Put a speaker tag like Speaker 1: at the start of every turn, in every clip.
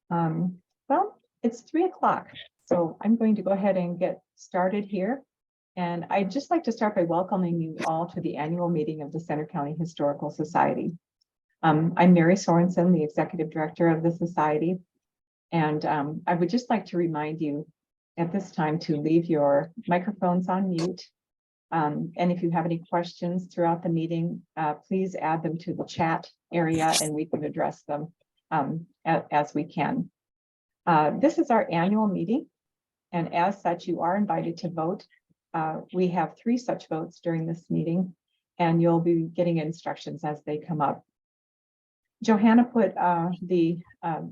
Speaker 1: Well, it's 3 o'clock, so I'm going to go ahead and get started here. And I'd just like to start by welcoming you all to the annual meeting of the Center County Historical Society. I'm Mary Sorensen, the Executive Director of the Society. And I would just like to remind you at this time to leave your microphones on mute. And if you have any questions throughout the meeting, please add them to the chat area and we can address them as we can. This is our annual meeting, and as such, you are invited to vote. We have 3 such votes during this meeting, and you'll be getting instructions as they come up. Johanna put the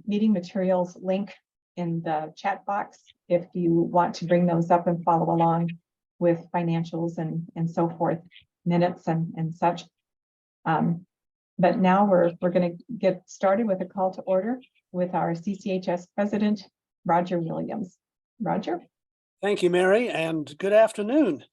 Speaker 1: meeting materials link in the chat box if you want to bring those up and follow along with financials and so forth, minutes and such. But now we're going to get started with a call to order with our CCHS President, Roger Williams. Roger.
Speaker 2: Thank you, Mary, and good afternoon.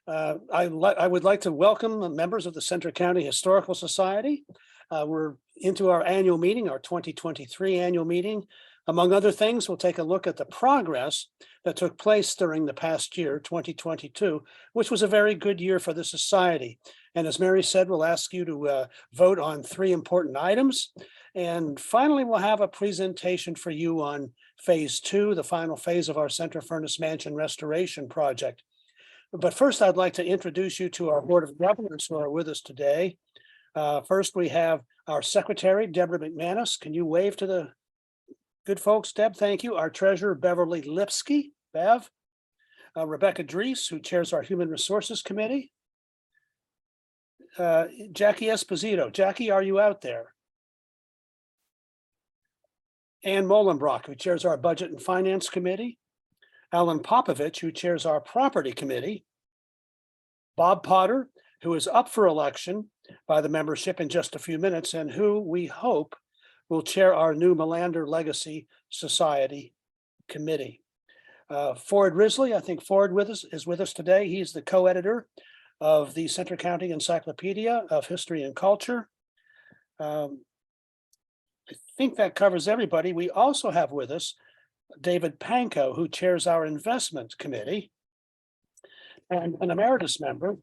Speaker 2: I would like to welcome the members of the Center County Historical Society. We're into our annual meeting, our 2023 annual meeting. Among other things, we'll take a look at the progress that took place during the past year, 2022, which was a very good year for the Society. And as Mary said, we'll ask you to vote on 3 important items. And finally, we'll have a presentation for you on phase 2, the final phase of our Center Furnace Mansion restoration project. But first, I'd like to introduce you to our Board of Governors who are with us today. First, we have our Secretary, Deborah McManus. Can you wave to the good folks, Deb? Thank you. Our Treasurer, Beverly Lipsky, Bev. Rebecca Drees, who chairs our Human Resources Committee. Jackie Esposito. Jackie, are you out there? Ann Molenbrock, who chairs our Budget and Finance Committee. Alan Popovich, who chairs our Property Committee. Bob Potter, who is up for election by the membership in just a few minutes, and who we hope will chair our new Melander Legacy Society Committee. Ford Risley, I think Ford is with us today. He's the co-editor of the Center County Encyclopedia of History and Culture. I think that covers everybody. We also have with us David Pankow, who chairs our Investment Committee, and an emeritus member,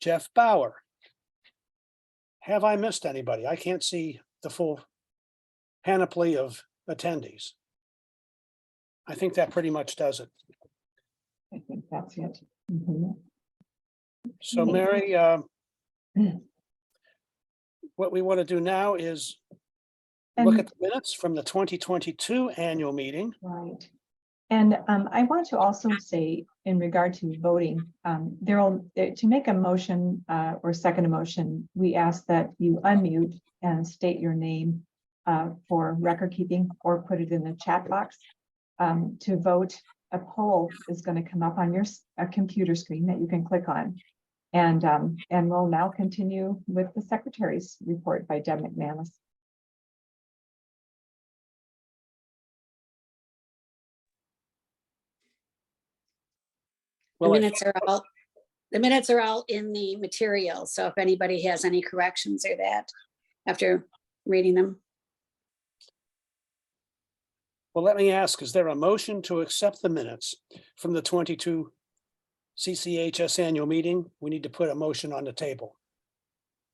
Speaker 2: Jeff Bauer. Have I missed anybody? I can't see the full panoply of attendees. I think that pretty much does it.
Speaker 1: I think that's it. Mm-hmm.
Speaker 2: So Mary, what we want to do now is look at the minutes from the 2022 annual meeting.
Speaker 1: Right. And I want to also say in regard to voting, to make a motion or second a motion, we ask that you unmute and state your name for record keeping or put it in the chat box. To vote, a poll is going to come up on your computer screen that you can click on. And we'll now continue with the Secretary's report by Deb McManus.
Speaker 3: The minutes are all in the material. So if anybody has any corrections or that after reading them.
Speaker 2: Well, let me ask, is there a motion to accept the minutes from the 22 CCHS annual meeting? We need to put a motion on the table.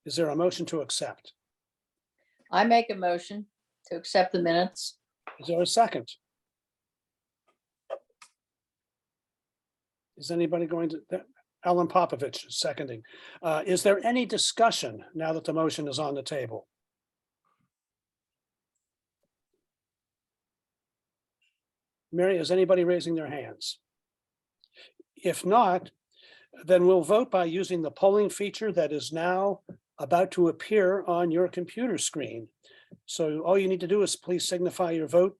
Speaker 2: Is there a motion to accept?
Speaker 4: I make a motion to accept the minutes.
Speaker 2: Is there a second? Is anybody going to, Alan Popovich is seconding. Is there any discussion now that the motion is on the table? Mary, is anybody raising their hands? If not, then we'll vote by using the polling feature that is now about to appear on your computer screen. So all you need to do is please signify your vote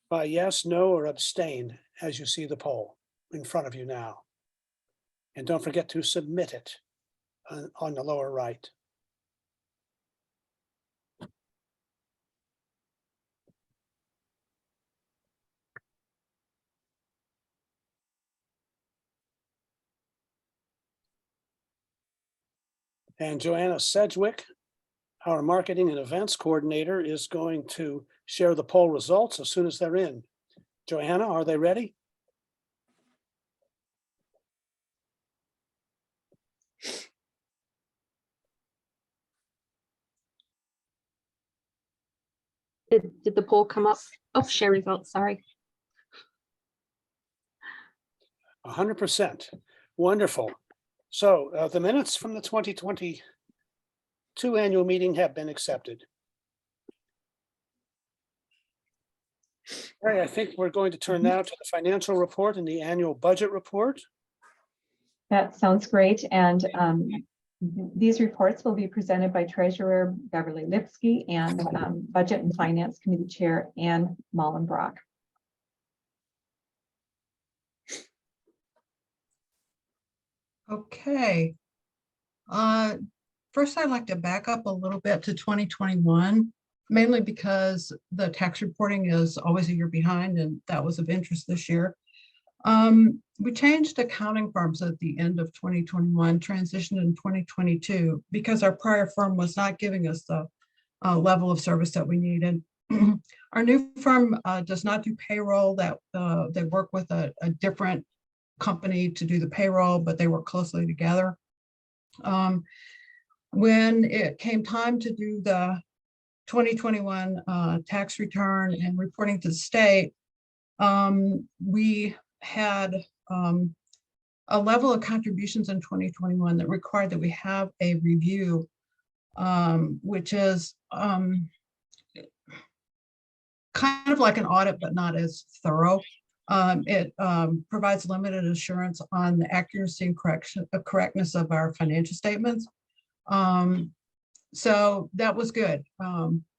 Speaker 2: by yes, no, or abstain as you see the poll in front of you now. And don't forget to submit it on the lower right. And Joanna Sedgwick Our marketing and events coordinator is going to share the poll results as soon as they're in. Johanna, are they ready?
Speaker 5: Did the poll come up? Oh, share results, sorry.
Speaker 2: 100%. Wonderful. So the minutes from the 2022 annual meeting have been accepted. All right, I think we're going to turn now to the financial report and the annual budget report.
Speaker 1: That sounds great. And these reports will be presented by Treasurer Beverly Lipsky and Budget and Finance Committee Chair Ann Mullenbrock.
Speaker 6: Okay. First, I'd like to back up a little bit to 2021, mainly because the tax reporting is always a year behind, and that was of interest this year. We changed accounting firms at the end of 2021, transitioned in 2022, because our prior firm was not giving us the level of service that we needed. Our new firm does not do payroll. That they work with a different company to do the payroll, but they work closely together. When it came time to do the 2021 tax return and reporting to the state, we had a level of contributions in 2021 that required that we have a review, which is kind of like an audit, but not as thorough. It provides limited assurance on the accuracy and correctness of our financial statements. So that was good.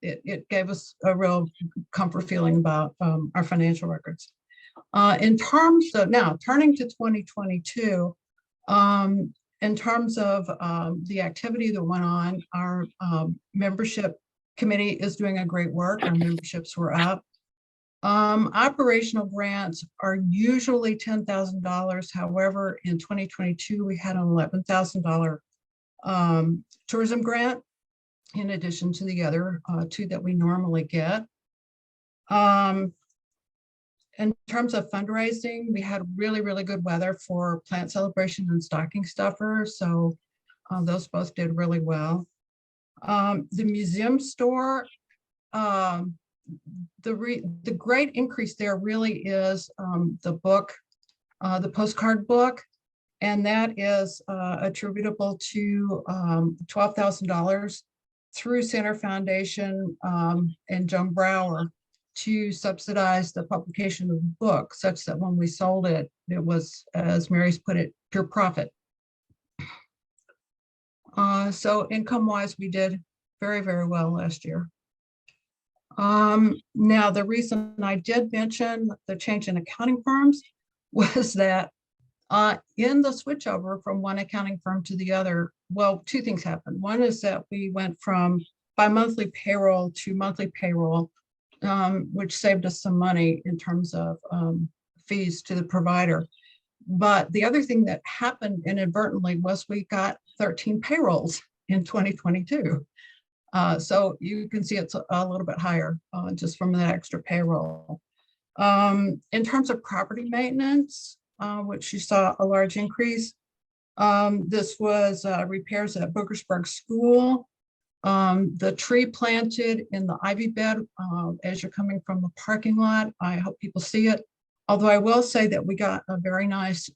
Speaker 6: It gave us a real comfort feeling about our financial records. In terms of now turning to 2022, in terms of the activity that went on, our membership committee is doing a great work. Our memberships were up. Operational grants are usually $10,000. However, in 2022, we had an $11,000 tourism grant, in addition to the other two that we normally get. In terms of fundraising, we had really, really good weather for plant celebration and stocking stuffers. So those both did really well. The museum store, the great increase there really is the book, the postcard book, and that is attributable to $12,000 through Center Foundation and Joan Brower to subsidize the publication of the book, such that when we sold it, it was, as Mary's put it, pure profit. So income-wise, we did very, very well last year. Now, the reason I did mention the change in accounting firms was that in the switchover from one accounting firm to the other, well, two things happened. One is that we went from bi-monthly payroll to monthly payroll, which saved us some money in terms of fees to the provider. But the other thing that happened inadvertently was we got 13 payrolls in 2022. So you can see it's a little bit higher just from that extra payroll. In terms of property maintenance, which you saw a large increase, this was repairs at Bookersburg School. The tree planted in the ivy bed as you're coming from the parking lot. I hope people see it. Although I will say that we got a very nice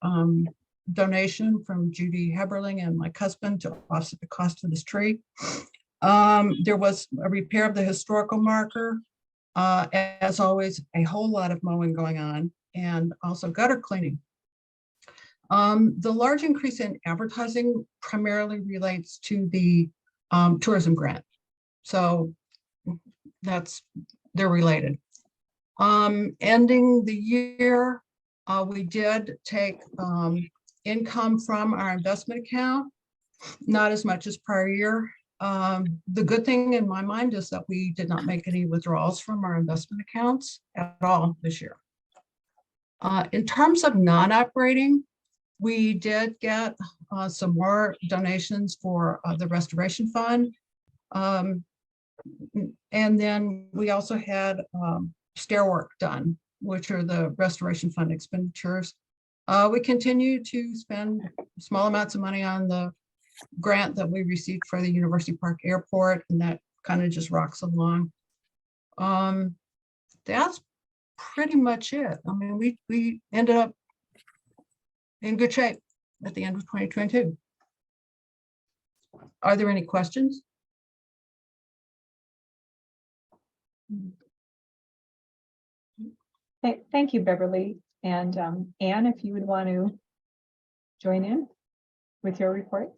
Speaker 6: donation from Judy Heberling and my husband to offset the cost of this tree. There was a repair of the historical marker. As always, a whole lot of mowing going on, and also gutter cleaning. The large increase in advertising primarily relates to the tourism grant. So they're related. Ending the year, we did take income from our investment account, not as much as prior year. The good thing in my mind is that we did not make any withdrawals from our investment accounts at all this year. In terms of non-operating, we did get some more donations for the restoration fund. And then we also had stair work done, which are the restoration fund expenditures. We continue to spend small amounts of money on the grant that we received for the University Park Airport, and that kind of just rocks along. That's pretty much it. I mean, we ended up in good shape at the end of 2022. Are there any questions?
Speaker 1: Thank you, Beverly. And Anne, if you would want to join in with your reports.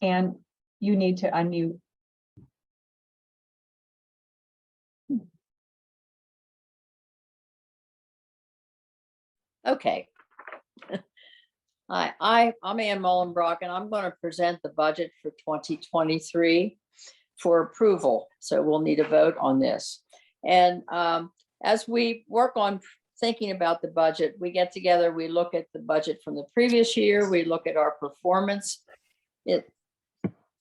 Speaker 1: And you need to unmute.
Speaker 4: Okay. I'm Ann Mullenbrock, and I'm going to present the budget for 2023 for approval. So we'll need a vote on this. And as we work on thinking about the budget, we get together, we look at the budget from the previous year, we look at our performance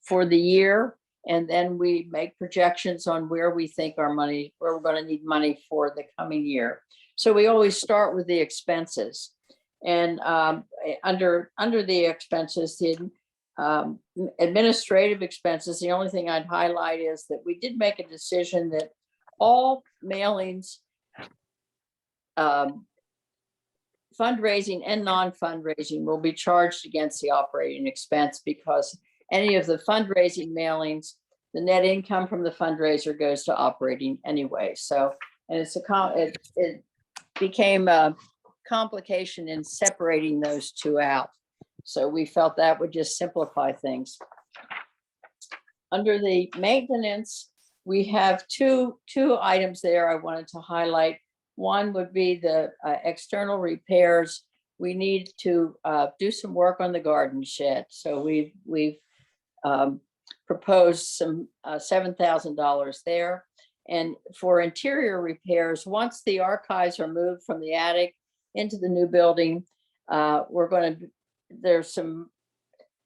Speaker 4: for the year, and then we make projections on where we think our money, where we're going to need money for the coming year. So we always start with the expenses. And under the expenses, the administrative expenses, the only thing I'd highlight is that we did make a decision that all mailings, fundraising and non-fundraising will be charged against the operating expense, because any of the fundraising mailings, the net income from the fundraiser goes to operating anyway. So, and it became a complication in separating those two out. So we felt that would just simplify things. Under the maintenance, we have two items there I wanted to highlight. One would be the external repairs. We need to do some work on the garden shed. So we've proposed some $7,000 there. And for interior repairs, once the archives are moved from the attic into the new building, there's some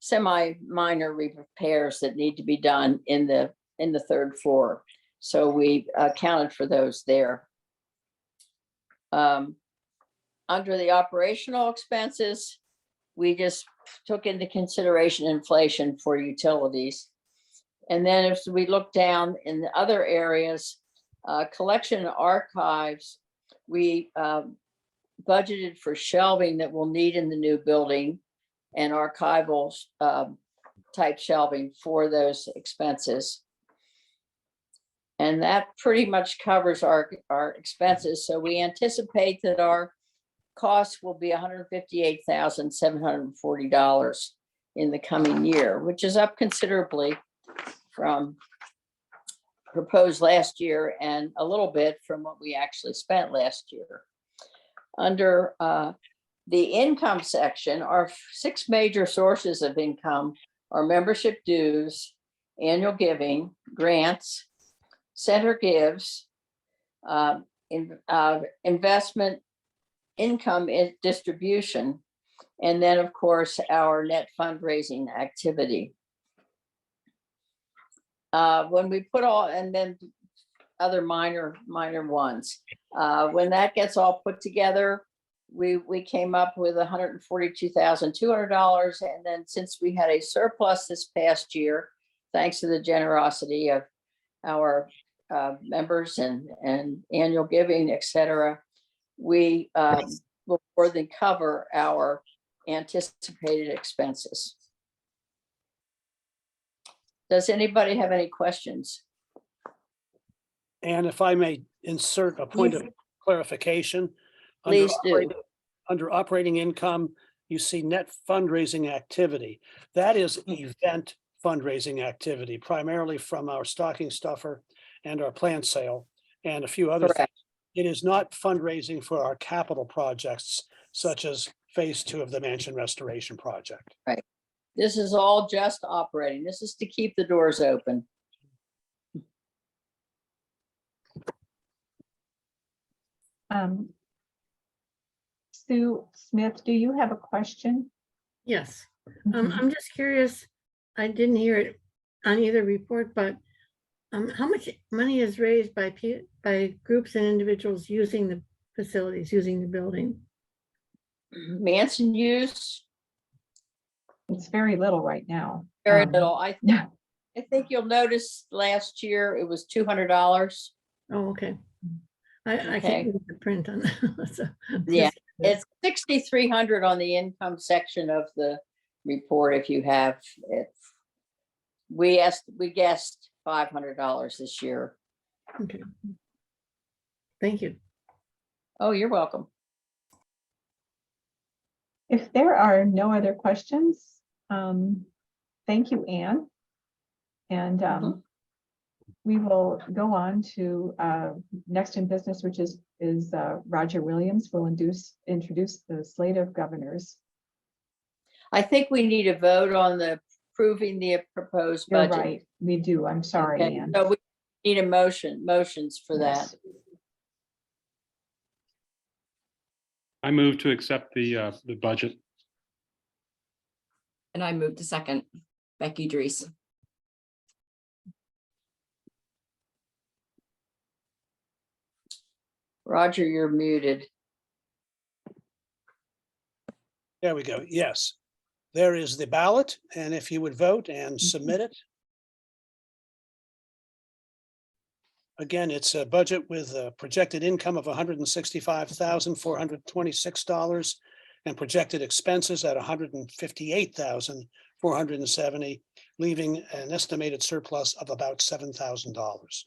Speaker 4: semi-minor repairs that need to be done in the third floor. So we accounted for those there. Under the operational expenses, we just took into consideration inflation for utilities. And then if we look down in the other areas, collection and archives, we budgeted for shelving that we'll need in the new building and archival type shelving for those expenses. And that pretty much covers our expenses. So we anticipate that our costs will be $158,740 in the coming year, which is up considerably from proposed last year and a little bit from what we actually spent last year. Under the income section, our 6 major sources of income are membership dues, annual giving, grants, center gives, investment income in distribution, and then of course our net fundraising activity. When we put all, and then other minor ones, when that gets all put together, we came up with $142,200. And then since we had a surplus this past year, thanks to the generosity of our members and annual giving, et cetera, we will more than cover our anticipated expenses. Does anybody have any questions?
Speaker 2: And if I may insert a point of clarification.
Speaker 4: Please do.
Speaker 2: Under operating income, you see net fundraising activity. That is event fundraising activity, primarily from our stocking stuffer and our plant sale and a few other things.
Speaker 4: Correct.
Speaker 2: It is not fundraising for our capital projects, such as phase 2 of the mansion restoration project.
Speaker 4: This is all just operating. This is to keep the doors open.
Speaker 1: Sue Smith, do you have a question?
Speaker 7: Yes,
Speaker 1: Mhm.
Speaker 7: I'm just curious, I didn't hear it on either report, but how much money is raised by groups and individuals using the facilities, using the building?
Speaker 4: Manson use,
Speaker 1: It's very little right now.
Speaker 4: very little.
Speaker 1: Yeah.
Speaker 4: I think you'll notice last year it was $200.
Speaker 7: Oh, okay. I
Speaker 4: Okay.
Speaker 7: can't read the print on that. So,
Speaker 4: Yeah,
Speaker 7: just curious.
Speaker 4: it's 6,300 on the income section of the report if you have it. We guessed $500 this year.
Speaker 7: Okay. Thank you.
Speaker 4: Oh, you're welcome.
Speaker 1: If there are no other questions, thank you, Anne. And
Speaker 4: Mhm.
Speaker 1: we will go on to next in business, which is Roger Williams will introduce the slate of governors.
Speaker 4: I think we need a vote on the approving the proposed
Speaker 1: You're
Speaker 4: budget.
Speaker 1: right, we do. I'm sorry,
Speaker 4: Okay,
Speaker 1: Anne.
Speaker 4: so we need a motions for that.
Speaker 1: Yes.
Speaker 8: I move to accept the budget.
Speaker 9: And I moved to second. Becky Dries.
Speaker 4: Roger, you're muted.
Speaker 2: There we go. Yes. There is the ballot, and if you would vote and submit it. Again, it's a budget with a projected income of $165,426 and projected expenses at $158,470, leaving an estimated surplus of about $7,000.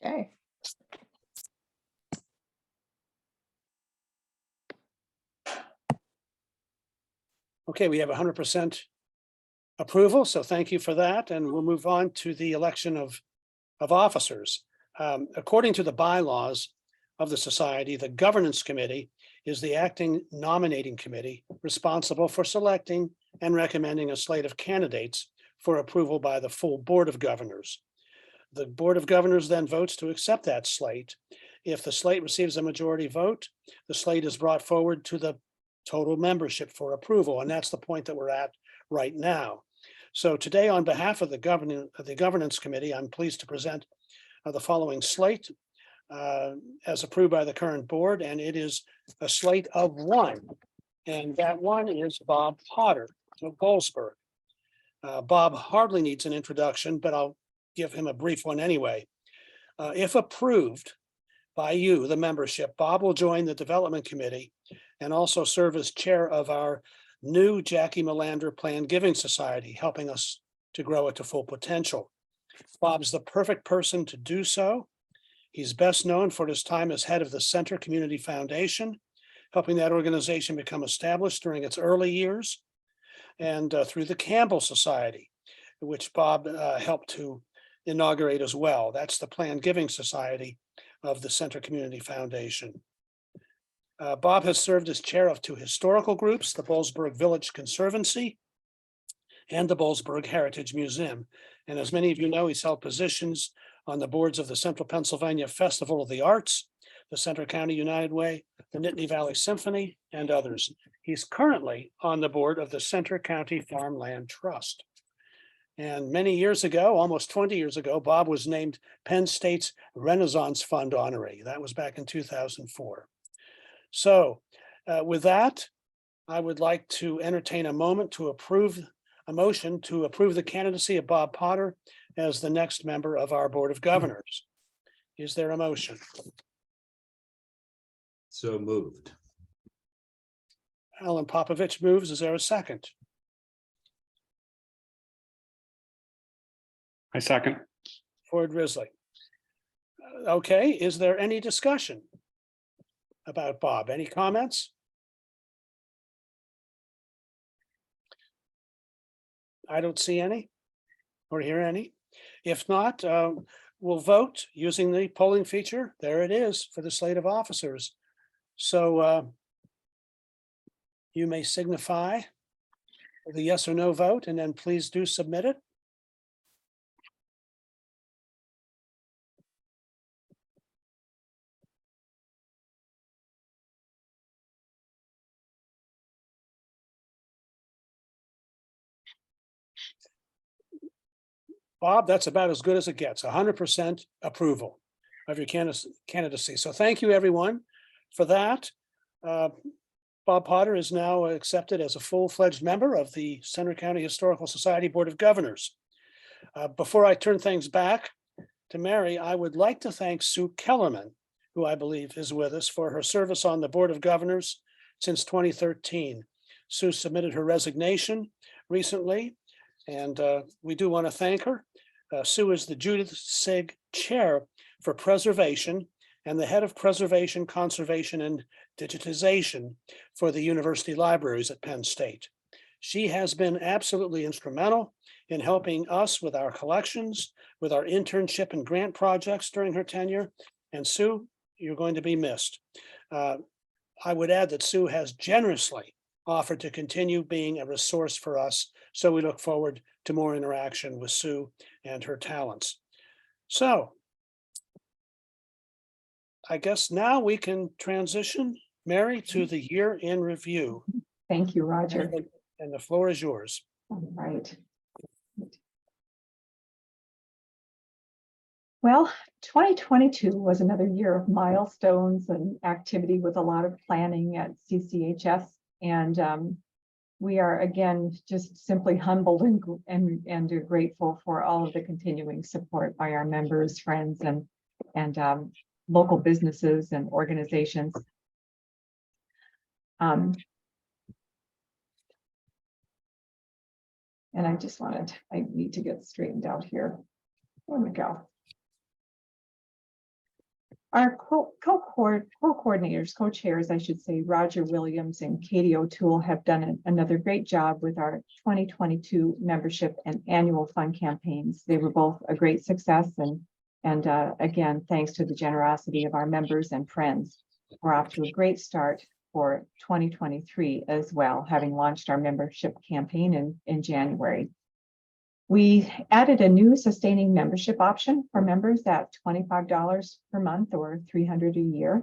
Speaker 4: Okay.
Speaker 2: Okay, we have 100% approval, so thank you for that, and we'll move on to the election of officers. According to the bylaws of the society, the governance committee is the acting nominating committee responsible for selecting and recommending a slate of candidates for approval by the full Board of Governors. The Board of Governors then votes to accept that slate. If the slate receives a majority vote, the slate is brought forward to the total membership for approval, and that's the point that we're at right now. So today, on behalf of the Governance Committee, I'm pleased to present the following slate as approved by the current board, and it is a slate of one. And that one is Bob Potter of Goldsburg. Bob hardly needs an introduction, but I'll give him a brief one anyway. If approved by you, the membership, Bob will join the Development Committee and also serve as chair of our new Jackie Melander Plan Giving Society, helping us to grow it to full potential. Bob's the perfect person to do so. He's best known for his time as head of the Center Community Foundation, helping that organization become established during its early years, and through the Campbell Society, which Bob helped to inaugurate as well. That's the Plan Giving Society of the Center Community Foundation. Bob has served as chair of two historical groups, the Boalsburg Village Conservancy and the Boalsburg Heritage Museum. And as many of you know, he's held positions on the boards of the Central Pennsylvania Festival of the Arts, the Center County United Way, the Nittany Valley Symphony, and others. He's currently on the board of the Center County Farmland Trust. And many years ago, almost 20 years ago, Bob was named Penn State's Renaissance Fund honoree. That was back in 2004. So with that, I would like to entertain a motion to approve the candidacy of Bob Potter as the next member of our Board of Governors. Is there a motion?
Speaker 10: So moved.
Speaker 2: Alan Popovich moves. Is there a second?
Speaker 8: I second.
Speaker 2: Ford Risley. Okay, is there any discussion about Bob? Any comments? I don't see any or hear any. If not, we'll vote using the polling feature. There it is for the slate of officers. So you may signify the yes or no vote, and then please do submit it. Bob, that's about as good as it gets, 100% approval of your candidacy. So thank you, everyone, for that. Bob Potter is now accepted as a full-fledged member of the Center County Historical Society Board of Governors. Before I turn things back to Mary, I would like to thank Sue Kellerman, who I believe is with us, for her service on the Board of Governors since 2013. Sue submitted her resignation recently, and we do want to thank her. Sue is the Judith Sig Chair for Preservation and the Head of Preservation, Conservation, and Digitization for the University Libraries at Penn State. She has been absolutely instrumental in helping us with our collections, with our internship and grant projects during her tenure. And Sue, you're going to be missed. I would add that Sue has generously offered to continue being a resource for us. So we look forward to more interaction with Sue and her talents. So I guess now we can transition, Mary, to the year in review.
Speaker 1: Thank you, Roger.
Speaker 2: And the floor is yours.
Speaker 1: All right. Well, 2022 was another year of milestones and activity with a lot of planning at CCHS. And we are again just simply humbled and grateful for all of the continuing support by our members, friends, and local businesses and organizations. And I need to get straightened out here. There we go. Our co-coordinators, co-chairs, I should say, Roger Williams and Katie O'Toole have done another great job with our 2022 membership and annual fund campaigns. They were both a great success, and again, thanks to the generosity of our members and friends, we're off to a great start for 2023 as well, having launched our membership campaign in January. We added a new sustaining membership option for members at $25 per month or $300 a year.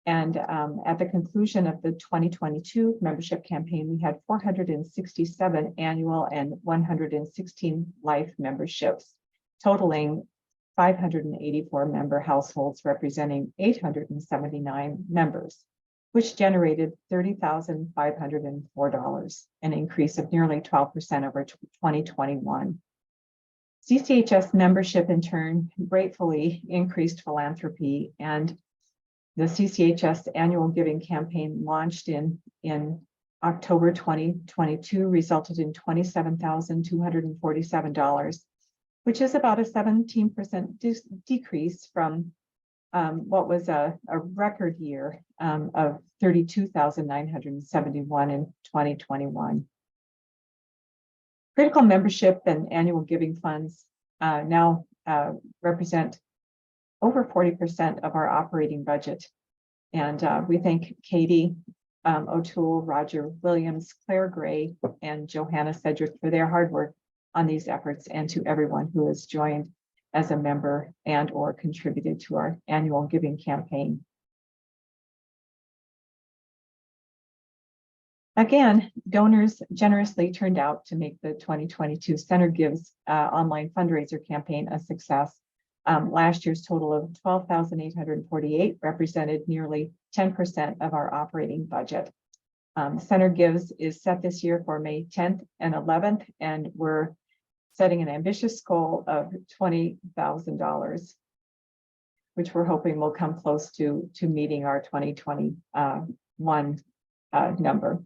Speaker 1: And at the conclusion of the 2022 membership campaign, we had 467 annual and 116 life memberships, totaling 584 member households representing 879 members, which generated $30,504, an increase of nearly 12% over 2021. CCHS membership in turn gratefully increased philanthropy, and the CCHS annual giving campaign launched in October 2022 resulted in $27,247, which is about a 17% decrease from what was a record year of $32,971 in 2021. Critical membership and annual giving funds now represent over 40% of our operating budget. And we thank Katie O'Toole, Roger Williams, Claire Gray, and Johanna Cedric for their hard work on these efforts, and to everyone who has joined as a member and or contributed to our annual giving campaign. Again, donors generously turned out to make the 2022 Center Gives online fundraiser campaign a success. Last year's total of $12,848 represented nearly 10% of our operating budget. Center Gives is set this year for May 10th and 11th, and we're setting an ambitious goal of $20,000, which we're hoping will come close to meeting our 2021 number.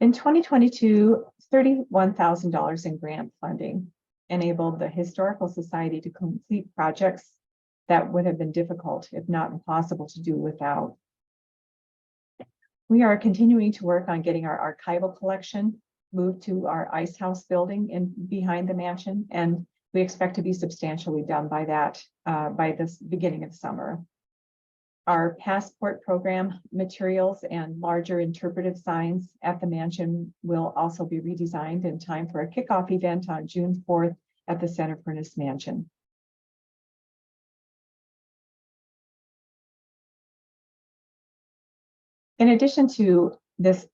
Speaker 1: In 2022, $31,000 in grant funding enabled the Historical Society to complete projects that would have been difficult, if not impossible, to do without. We are continuing to work on getting our archival collection moved to our Ice House building behind the mansion, and we expect to be substantially done by that by this beginning of summer. Our passport program materials and larger interpretive signs at the mansion will also be redesigned in time for a kickoff event on June 4th at the Center Furnace Mansion. In addition to this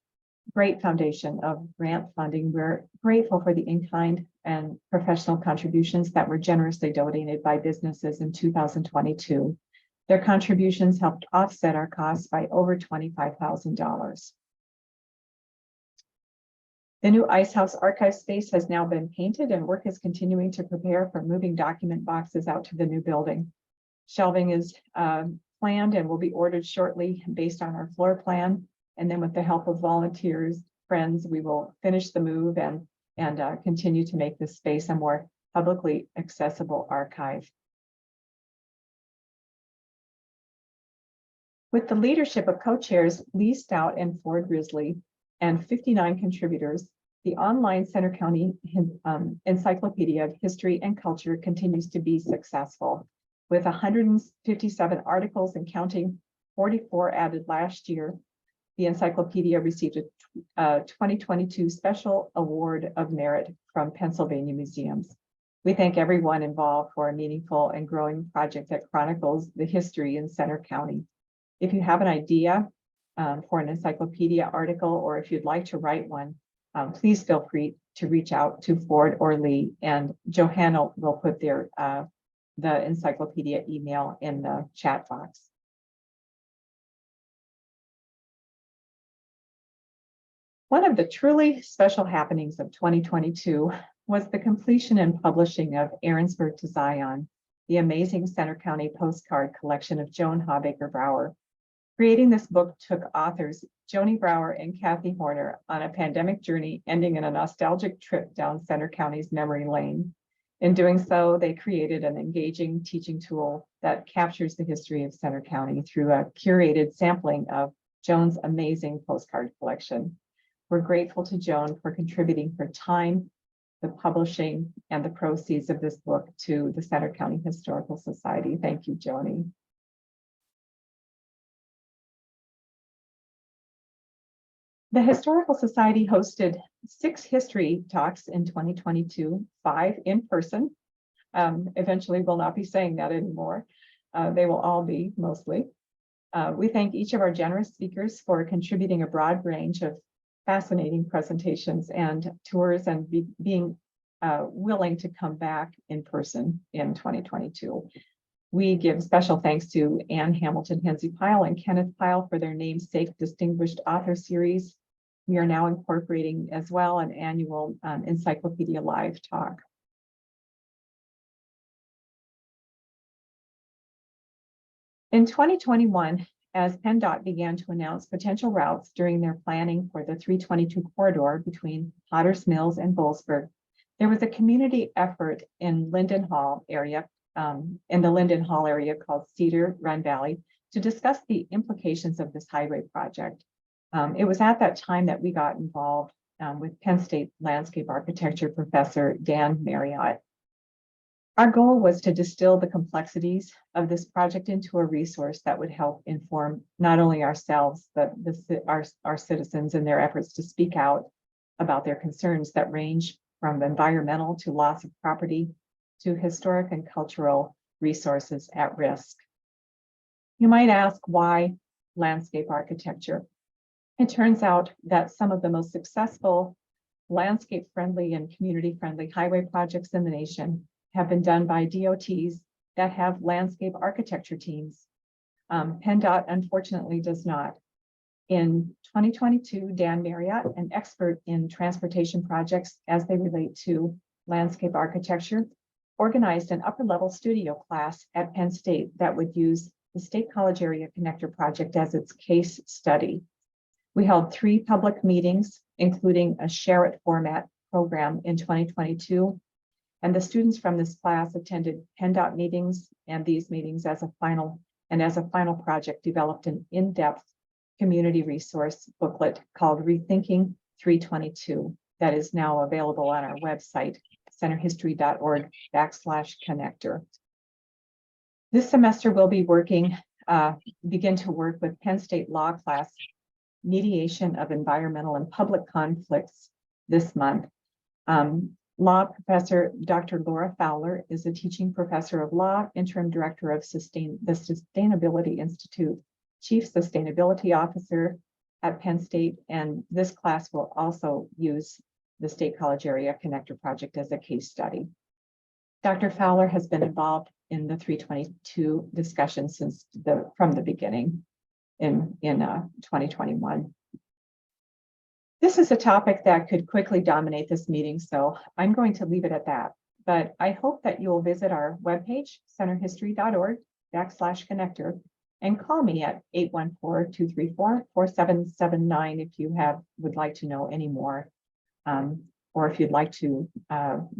Speaker 1: great foundation of grant funding. We're grateful for the in-kind and professional contributions that were generously donated by businesses in 2022. Their contributions helped offset our costs by over $25,000. The new Ice House archive space has now been painted and work is continuing to prepare for moving document boxes out to the new building. Shelving is planned and will be ordered shortly based on our floor plan. And then with the help of volunteers, friends, we will finish the move and continue to make this space a more publicly accessible archive. With the leadership of co-chairs Lee Stout and Ford Risley and 59 contributors, the online Center County Encyclopedia of History and Culture continues to be successful, with 157 articles and counting, 44 added last year. The encyclopedia received a 2022 Special Award of Merit from Pennsylvania Museums. We thank everyone involved for a meaningful and growing project that chronicles the history in Center County. If you have an idea for an encyclopedia article, or if you'd like to write one, please feel free to reach out to Ford or Lee, and Johanna will put the encyclopedia email in the chat box. One of the truly special happenings of 2022 was the completion and publishing of Aaronsburg to Zion, the amazing Center County postcard collection of Joan Hawbaker Brower. Creating this book took authors Joni Brower and Kathy Horner on a pandemic journey, ending in a nostalgic trip down Center County's memory lane. In doing so, they created an engaging teaching tool that captures the history of Center County through a curated sampling of Joan's amazing postcard collection. We're grateful to Joan for contributing her time, the publishing, and the proceeds of this book to the Center County Historical Society. Thank you, Joni. The Historical Society hosted 6 history talks in 2022, 5 in person. Eventually, we'll not be saying that anymore. They will all be mostly. We thank each of our generous speakers for contributing a broad range of fascinating presentations and tours, and being willing to come back in person in 2022. We give special thanks to Ann Hamilton Hensley Pyle and Kenneth Pyle for their namesake Distinguished Author Series. We are now incorporating as well an annual Encyclopedia Live talk. In 2021, as PennDOT began to announce potential routes during their planning for the 322 corridor between Potter's Mills and Boalsburg, there was a community effort in Linden Hall area, in the Linden Hall area called Cedar Run Valley, to discuss the implications of this highway project. It was at that time that we got involved with Penn State landscape architecture professor Dan Marriott. Our goal was to distill the complexities of this project into a resource that would help inform not only ourselves, but our citizens in their efforts to speak out about their concerns that range from environmental to loss of property to historic and cultural resources at risk. You might ask, why landscape architecture? It turns out that some of the most successful landscape-friendly and community-friendly highway projects in the nation have been done by DOTs that have landscape architecture teams. PennDOT unfortunately does not. In 2022, Dan Marriott, an expert in transportation projects as they relate to landscape architecture, organized an upper-level studio class at Penn State that would use the State College Area Connector project as its case study. We held 3 public meetings, including a Share It format program in 2022. And the students from this class attended PennDOT meetings and these meetings as a final project developed an in-depth community resource booklet called Rethinking 322 that is now available on our website, centerhistory.org/connector. This semester we'll be begin to work with Penn State Law class, Mediation of Environmental and Public Conflicts this month. Law professor Dr. Laura Fowler is a teaching professor of law, interim director of the Sustainability Institute, chief sustainability officer at Penn State, and this class will also use the State College Area Connector Project as a case study. Dr. Fowler has been involved in the 322 discussion from the beginning in 2021. This is a topic that could quickly dominate this meeting, so I'm going to leave it at that. But I hope that you'll visit our webpage, centerhistory.org/connector, and call me at 814-234-4779 if you would like to know any more, or if you'd like to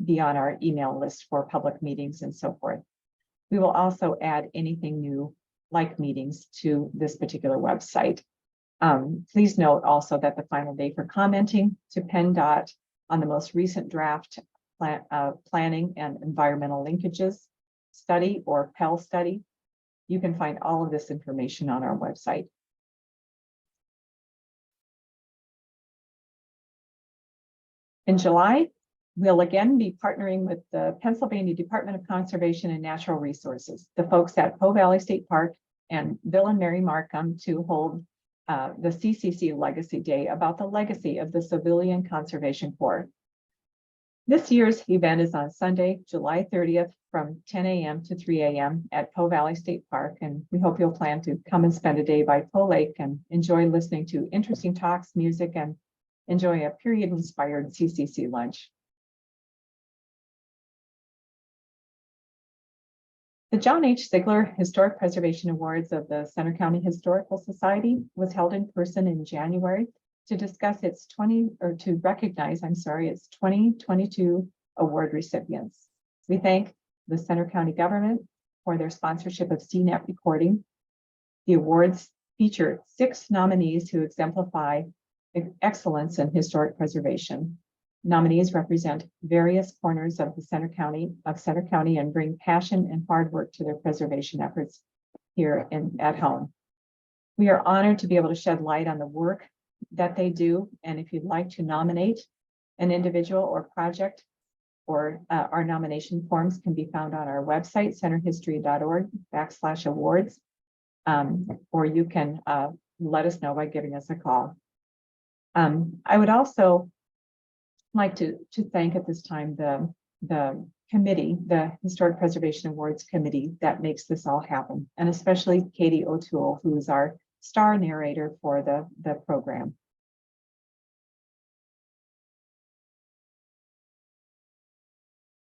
Speaker 1: be on our email list for public meetings and so forth. We will also add anything new like meetings to this particular website. Please note also that the final day for commenting to PennDOT on the most recent draft planning and environmental linkages study, or Pell study. You can find all of this information on our website. In July, we'll again be partnering with the Pennsylvania Department of Conservation and Natural Resources, the folks at Po Valley State Park and Bill and Mary Markham, to hold the CCC Legacy Day about the legacy of the Civilian Conservation Corps. This year's event is on Sunday, July 30th from 10 a.m. to 3 a.m. at Po Valley State Park, and we hope you'll plan to come and spend a day by Po Lake and enjoy listening to interesting talks, music, and enjoy a period-inspired CCC lunch. The John H. Ziegler Historic Preservation Awards of the Center County Historical Society was held in person in January to discuss its 2022 award recipients. We thank the Center County government for their sponsorship of CNET recording. The awards feature 6 nominees who exemplify excellence in historic preservation. Nominees represent various corners of Center County and bring passion and hard work to their preservation efforts here at home. We are honored to be able to shed light on the work that they do. And if you'd like to nominate an individual or project, or our nomination forms can be found on our website, centerhistory.org/awards, or you can let us know by giving us a call. I would also like to thank at this time the committee, the Historic Preservation Awards Committee that makes this all happen, and especially Katie O'Toole, who is our star narrator for the program.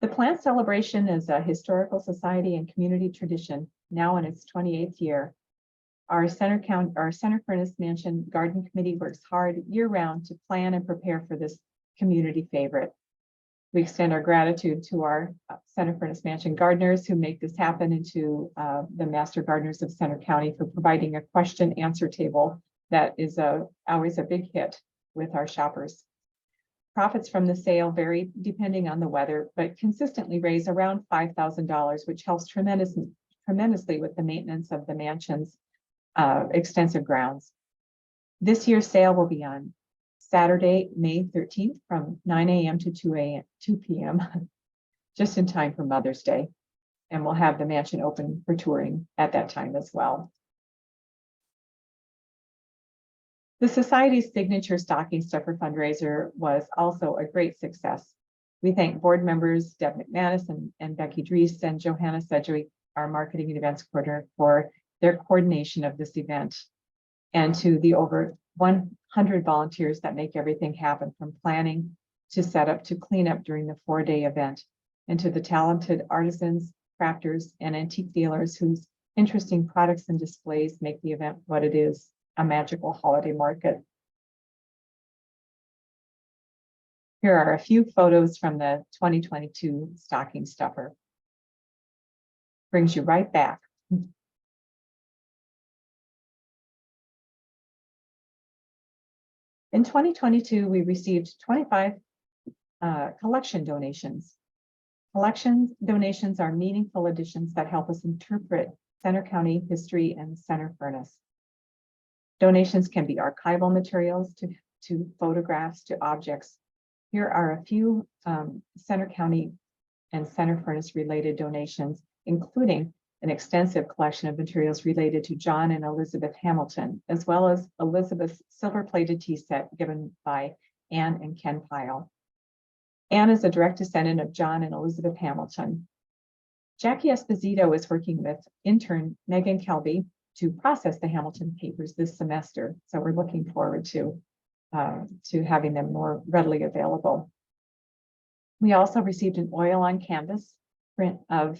Speaker 1: The plant celebration is a historical society and community tradition now in its 28th year. Our Center Furnace Mansion Garden Committee works hard year-round to plan and prepare for this community favorite. We extend our gratitude to our Center Furnace Mansion gardeners who make this happen, and to the Master Gardeners of Center County for providing a question-answer table that is always a big hit with our shoppers. Profits from the sale vary depending on the weather, but consistently raise around $5,000, which helps tremendously with the maintenance of the mansion's extensive grounds. This year's sale will be on Saturday, May 13th from 9 a.m. to 2 p.m., just in time for Mother's Day. And we'll have the mansion open for touring at that time as well. The Society's signature stocking stuffer fundraiser was also a great success. We thank board members Deb McManus and Becky Drees and Johanna Sedgwick, our marketing and events coordinator, for their coordination of this event, and to the over 100 volunteers that make everything happen, from planning to setup to cleanup during the 4-day event, and to the talented artisans, crafters, and antique dealers whose interesting products and displays make the event what it is, a magical holiday market. Here are a few photos from the 2022 stocking stuffer. Brings you right back. In 2022, we received 25 collection donations. Collection donations are meaningful additions that help us interpret Center County history and Center Furnace. Donations can be archival materials to photographs to objects. Here are a few Center County and Center Furnace related donations, including an extensive collection of materials related to John and Elizabeth Hamilton, as well as Elizabeth's silver-plated tea set given by Anne and Ken Pyle. Anne is a direct descendant of John and Elizabeth Hamilton. Jackie Esposito is working with intern Megan Kelby to process the Hamilton papers this semester. So we're looking forward to having them more readily available. We also received an oil on canvas print of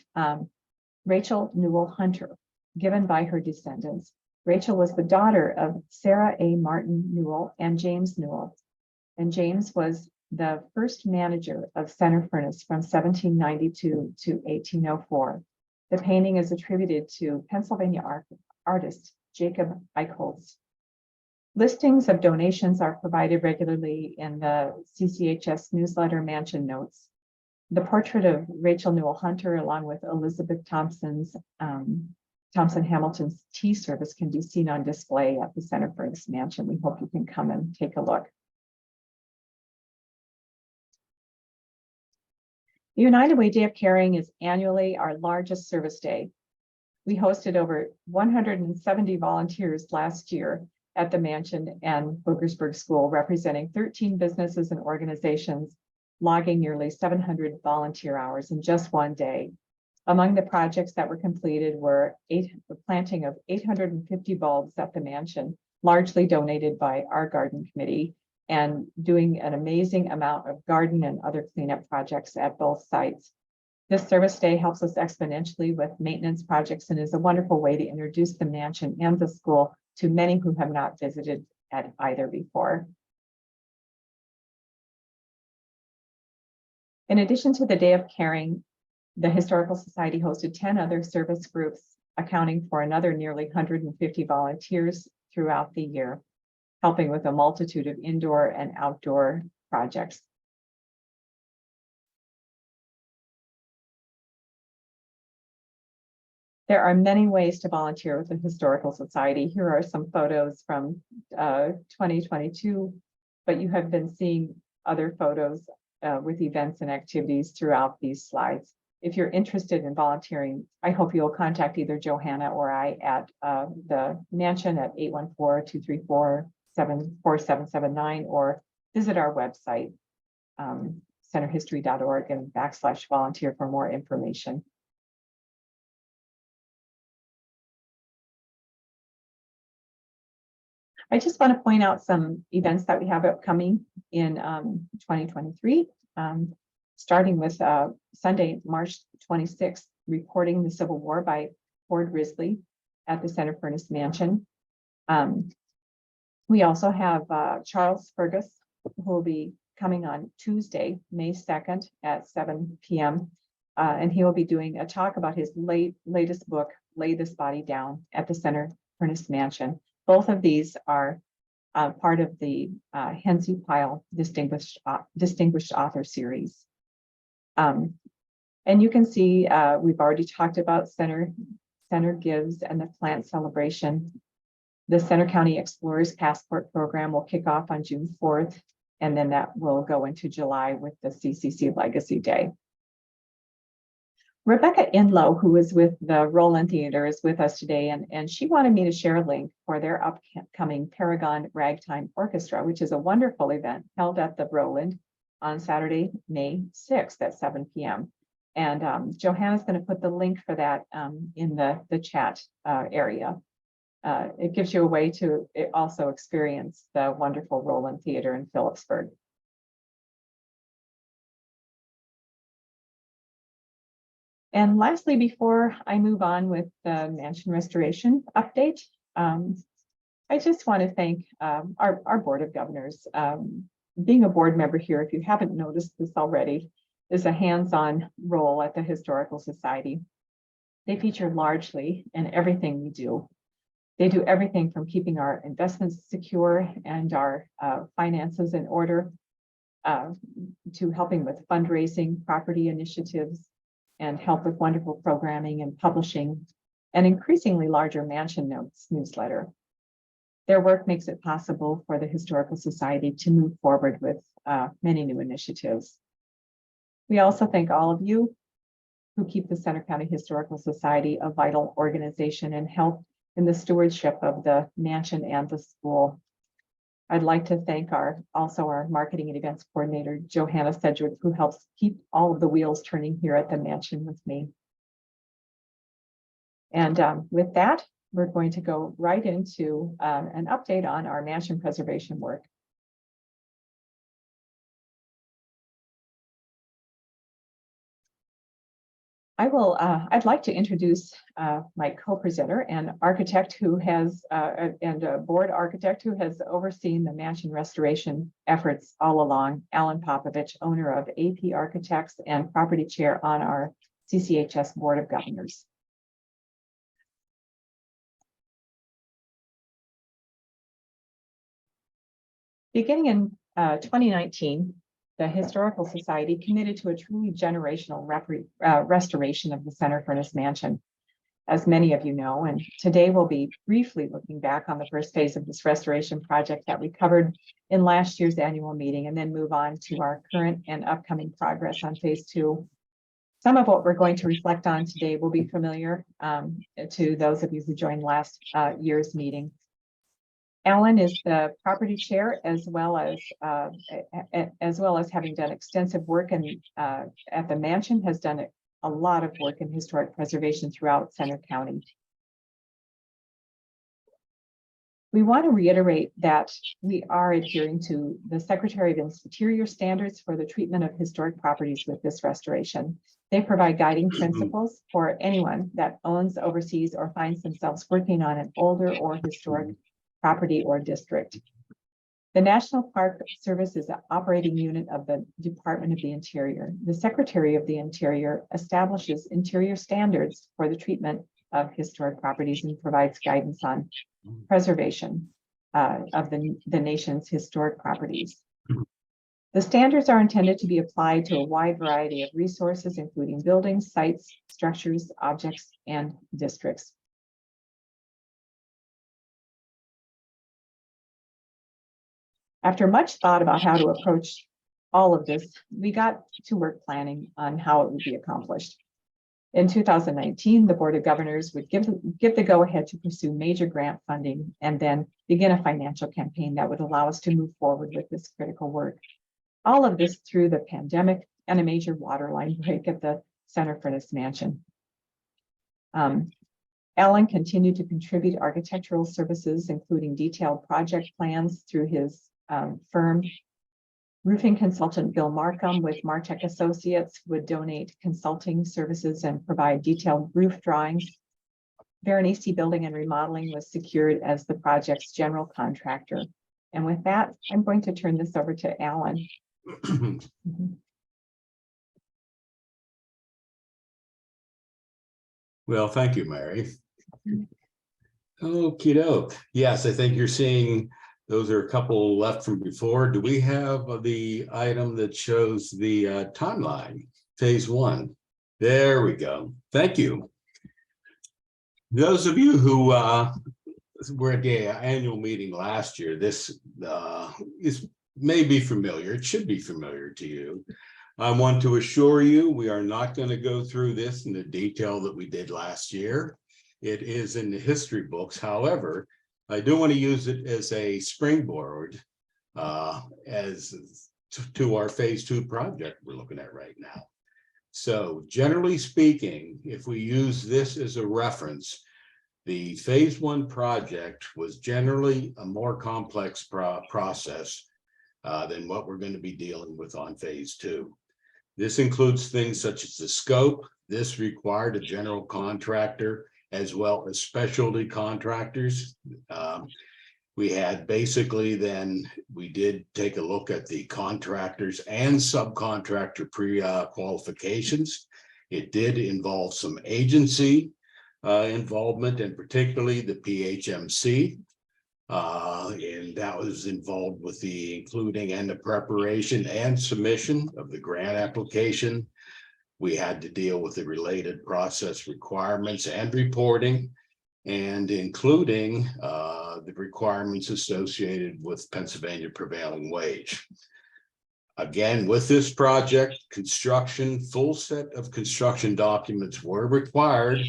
Speaker 1: Rachel Newell Hunter, given by her descendants. Rachel was the daughter of Sarah A. Martin Newell and James Newell. And James was the first manager of Center Furnace from 1792 to 1804. The painting is attributed to Pennsylvania artist Jacob Eichholz. Listings of donations are provided regularly in the CCHS newsletter Mansion Notes. The portrait of Rachel Newell Hunter, along with Elizabeth Thompson Hamilton's tea service, can be seen on display at the Center Furnace Mansion. We hope you can come and take a look. The United Way Day of Caring is annually our largest service day. We hosted over 170 volunteers last year at the Mansion and Bookersburg School, representing 13 businesses and organizations, logging nearly 700 volunteer hours in just one day. Among the projects that were completed were the planting of 850 bulbs at the Mansion, largely donated by our garden committee, and doing an amazing amount of garden and other cleanup projects at both sites. This service day helps us exponentially with maintenance projects and is a wonderful way to introduce the Mansion and the school to many who have not visited at either before. In addition to the Day of Caring, the Historical Society hosted 10 other service groups, accounting for another nearly 150 volunteers throughout the year, helping with a multitude of indoor and outdoor projects. There are many ways to volunteer with the Historical Society. Here are some photos from 2022, but you have been seeing other photos with events and activities throughout these slides. If you're interested in volunteering, I hope you'll contact either Johanna or I at the Mansion at 814-234-4779 or visit our website, centerhistory.org and /volunteer for more information. I just want to point out some events that we have upcoming in 2023, starting with Sunday, March 26th, Reporting the Civil War by Ford Risley at the Center Furnace Mansion. We also have Charles Fergus, who will be coming on Tuesday, May 2nd at 7 p.m. And he will be doing a talk about his latest book, Lay This Body Down, at the Center Furnace Mansion. Both of these are part of the Hensley Pyle Distinguished Author Series. And you can see we've already talked about Center Gives and the plant celebration. The Center County Explorers Passport Program will kick off on June 4th, and then that will go into July with the CCC Legacy Day. Rebecca Inlow, who is with the Roland Theater, is with us today, and she wanted me to share a link for their upcoming Paragon Ragtime Orchestra, which is a wonderful event held at the Roland on Saturday, May 6th at 7 p.m. And Johanna's going to put the link for that in the chat area. It gives you a way to also experience the wonderful Roland Theater in Phillipsburg. And lastly, before I move on with the Mansion restoration update, I just want to thank our Board of Governors. Being a board member here, if you haven't noticed this already, is a hands-on role at the Historical Society. They feature largely in everything we do. They do everything from keeping our investments secure and our finances in order to helping with fundraising, property initiatives, and help with wonderful programming and publishing an increasingly larger Mansion Notes newsletter. Their work makes it possible for the Historical Society to move forward with many new initiatives. We also thank all of you who keep the Center County Historical Society a vital organization and help in the stewardship of the mansion and the school. I'd like to thank also our marketing and events coordinator, Johanna Sedgwick, who helps keep all of the wheels turning here at the mansion with me. And with that, we're going to go right into an update on our mansion preservation work. I'd like to introduce my co-presenter and architect who has, and a board architect who has overseen the mansion restoration efforts all along, Alan Popovich, owner of AP Architects and property chair on our CCHS Board of Governors. Beginning in 2019, the Historical Society committed to a truly generational restoration of the Center Furnace Mansion, as many of you know, and today we'll be briefly looking back on the first phase of this restoration project that we covered in last year's annual meeting, and then move on to our current and upcoming progress on phase 2. Some of what we're going to reflect on today will be familiar to those of you who joined last year's meeting. Alan is the property chair, as well as having done extensive work at the mansion, has done a lot of work in historic preservation throughout Center County. We want to reiterate that we are adhering to the Secretary of Interior standards for the treatment of historic properties with this restoration. They provide guiding principles for anyone that owns, oversees, or finds themselves working on an older or historic property or district. The National Park Service is the operating unit of the Department of the Interior. The Secretary of the Interior establishes interior standards for the treatment of historic properties and provides guidance on preservation of the nation's historic properties. The standards are intended to be applied to a wide variety of resources, including buildings, sites, structures, objects, and districts. After much thought about how to approach all of this, we got to work planning on how it would be accomplished. In 2019, the Board of Governors would give the go-ahead to pursue major grant funding and then begin a financial campaign that would allow us to move forward with this critical work. All of this through the pandemic and a major water line break at the Center Furnace Mansion. Alan continued to contribute architectural services, including detailed project plans through his firm. Roofing consultant Bill Markham with Martech Associates would donate consulting services and provide detailed roof drawings. Veronese Building and Remodeling was secured as the project's general contractor. And with that, I'm going to turn this over to Alan.
Speaker 10: Well, thank you, Mary. Okie doke. Yes, I think you're seeing those are a couple left from before. Do we have the item that shows the timeline, phase 1? There we go. Thank you. Those of you who were at the annual meeting last year, this may be familiar. It should be familiar to you. I want to assure you, we are not going to go through this in the detail that we did last year. It is in the history books. However, I do want to use it as a springboard to our phase 2 project we're looking at right now. So generally speaking, if we use this as a reference, the phase 1 project was generally a more complex process than what we're going to be dealing with on phase 2. This includes things such as the scope. This required a general contractor as well as specialty contractors. We had basically we did take a look at the contractors and subcontractor pre-qualifications. It did involve some agency involvement, and particularly the PHMC. And that was involved with the including and the preparation and submission of the grant application. We had to deal with the related process requirements and reporting, and including the requirements associated with Pennsylvania prevailing wage. Again, with this project, full set of construction documents were required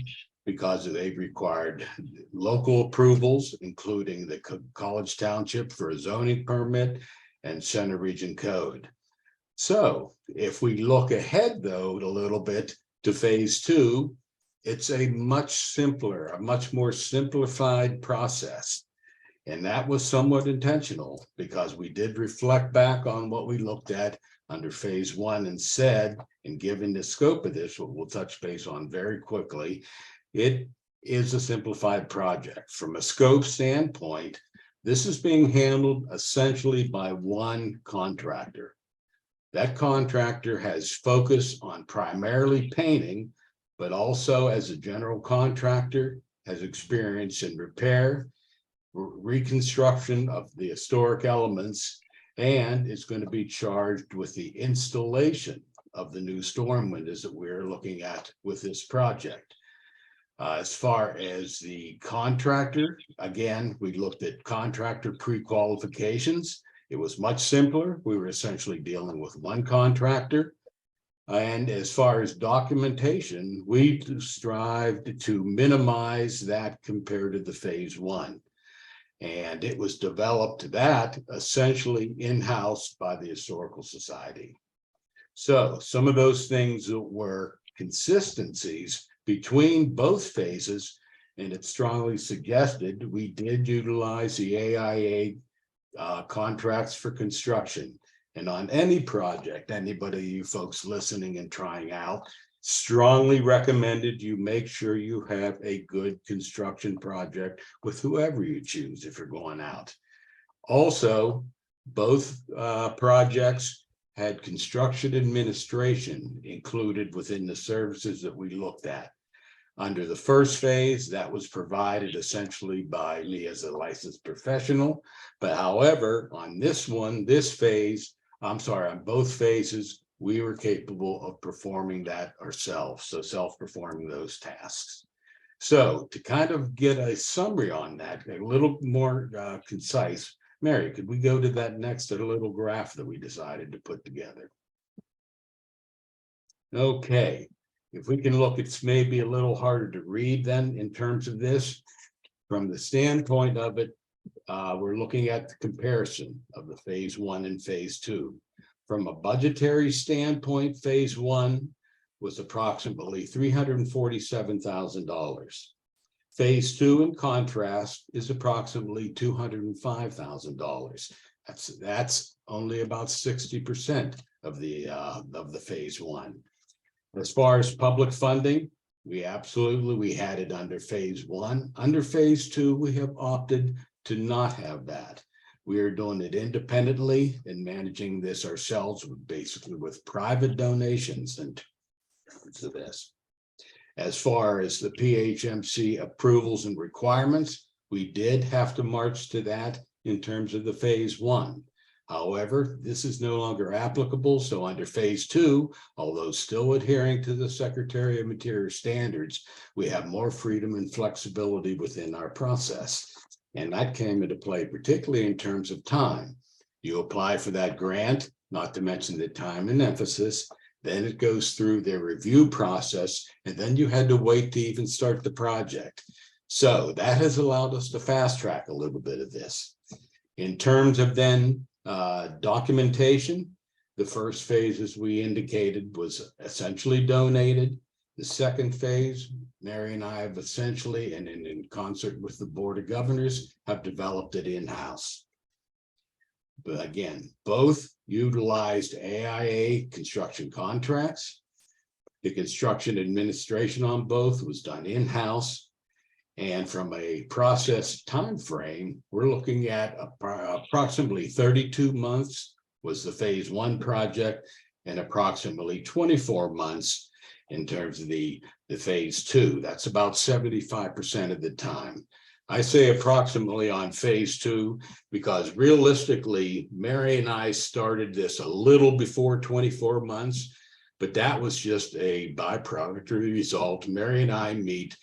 Speaker 10: because they required local approvals, including the College Township for a zoning permit and Center Region Code. So if we look ahead, though, a little bit to phase 2, it's a much simpler, a much more simplified process. And that was somewhat intentional because we did reflect back on what we looked at under phase 1 and said, and given the scope of this, what we'll touch base on very quickly, it is a simplified project. From a scope standpoint, this is being handled essentially by one contractor. That contractor has focus on primarily painting, but also as a general contractor has experience in repair, reconstruction of the historic elements, and is going to be charged with the installation of the new storm windows that we're looking at with this project. As far as the contractor, again, we looked at contractor pre-qualifications. It was much simpler. We were essentially dealing with one contractor. And as far as documentation, we strived to minimize that compared to the phase 1. And it was developed that essentially in-house by the Historical Society. So some of those things that were consistencies between both phases, and it strongly suggested we did utilize the AIA contracts for construction. And on any project, anybody, you folks listening and trying out, strongly recommended you make sure you have a good construction project with whoever you choose if you're going out. Also, both projects had construction administration included within the services that we looked at. Under the first phase, that was provided essentially by me as a licensed professional. But however, on this one, on both phases, we were capable of performing that ourselves. So self-performing those tasks. So to kind of get a summary on that, a little more concise, Mary, could we go to that next little graph that we decided to put together? Okay. If we can look, it's maybe a little harder to read then in terms of this. From the standpoint of it, we're looking at the comparison of the phase 1 and phase 2. From a budgetary standpoint, phase 1 was approximately $347,000. Phase 2, in contrast, is approximately $205,000. That's only about 60% of the phase 1. As far as public funding, we had it under phase 1. Under phase 2, we have opted to not have that. We are doing it independently and managing this ourselves basically with private donations and to this. As far as the PHMC approvals and requirements, we did have to march to that in terms of the phase 1. However, this is no longer applicable. So under phase 2, although still adhering to the Secretary of Interior standards, we have more freedom and flexibility within our process. And that came into play, particularly in terms of time. You apply for that grant, not to mention the time and emphasis, then it goes through their review process, and then you had to wait to even start the project. So that has allowed us to fast track a little bit of this. In terms of then documentation, the first phase, as we indicated, was essentially donated. The second phase, Mary and I have essentially, and in concert with the Board of Governors, have developed it in-house. But again, both utilized AIA construction contracts. The construction administration on both was done in-house. And from a process time frame, we're looking at approximately 32 months was the phase 1 project, and approximately 24 months in terms of the phase 2. That's about 75% of the time. I say approximately on phase 2 because realistically, Mary and I started this a little before 24 months, but that was just a byproduct or result. Mary and I meet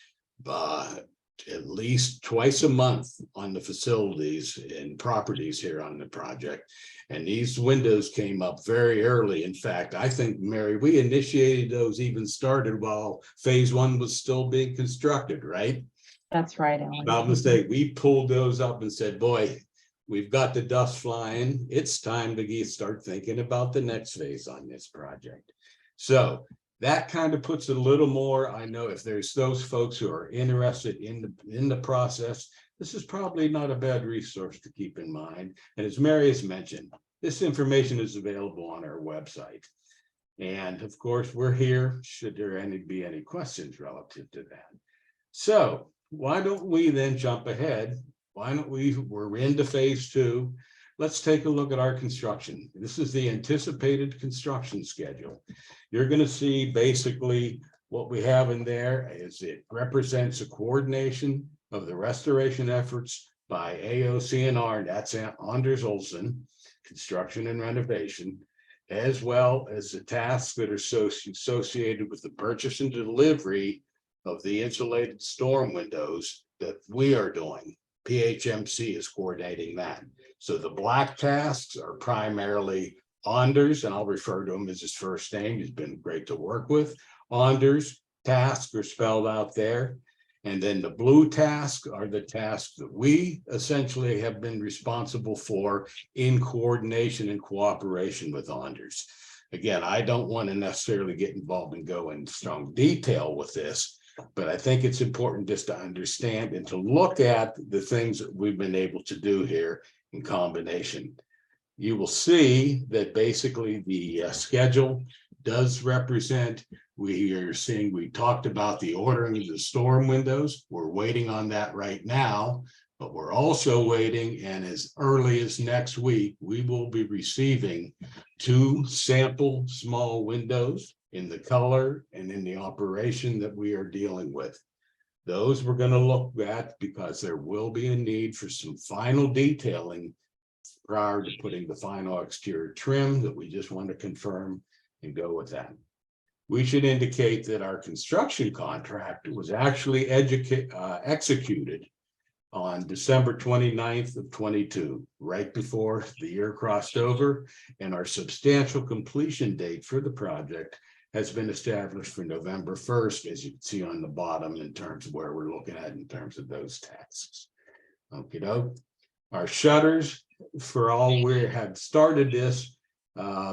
Speaker 10: at least twice a month on the facilities and properties here on the project. And these windows came up very early. In fact, I think, Mary, we initiated those, even started while phase one was still being constructed, right?
Speaker 1: That's right, Alan.
Speaker 10: Not mistake. We pulled those up and said, boy, we've got the dust flying. It's time to start thinking about the next phase on this project. So that kind of puts a little more, I know if there's those folks who are interested in the process, this is probably not a bad resource to keep in mind. And as Mary has mentioned, this information is available on our website. And of course, we're here should there be any questions relative to that. So why don't we then jump ahead? We're into phase two. Let's take a look at our construction. This is the anticipated construction schedule. You're going to see basically what we have in there is it represents a coordination of the restoration efforts by AOC&R, and that's Anders Olsen, construction and renovation, as well as the tasks that are associated with the purchase and delivery of the insulated storm windows that we are doing. PHMC is coordinating that. So the black tasks are primarily Anders, and I'll refer to him as his first name. He's been great to work with. Anders tasks are spelled out there. And then the blue tasks are the tasks that we essentially have been responsible for in coordination and cooperation with Anders. Again, I don't want to necessarily get involved and go in strong detail with this, but I think it's important just to understand and to look at the things that we've been able to do here in combination. You will see that basically the schedule does represent, we talked about the ordering of the storm windows. We're waiting on that right now, but we're also waiting, and as early as next week, we will be receiving 2 sample small windows in the color and in the operation that we are dealing with. Those we're going to look at because there will be a need for some final detailing prior to putting the final exterior trim that we just want to confirm and go with that. We should indicate that our construction contract was actually executed on December 29th of 22, right before the year crossed over, and our substantial completion date for the project has been established for November 1st, as you can see on the bottom in terms of where we're looking at in terms of those tasks. Okay, our shutters, for all we had started this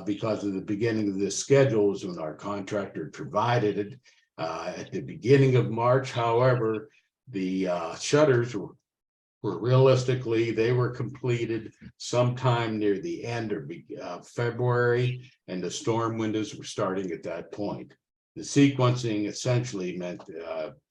Speaker 10: because of the beginning of this schedule is when our contractor provided it at the beginning of March. However, the shutters were realistically, they were completed sometime near the end of February, and the storm windows were starting at that point. The sequencing essentially meant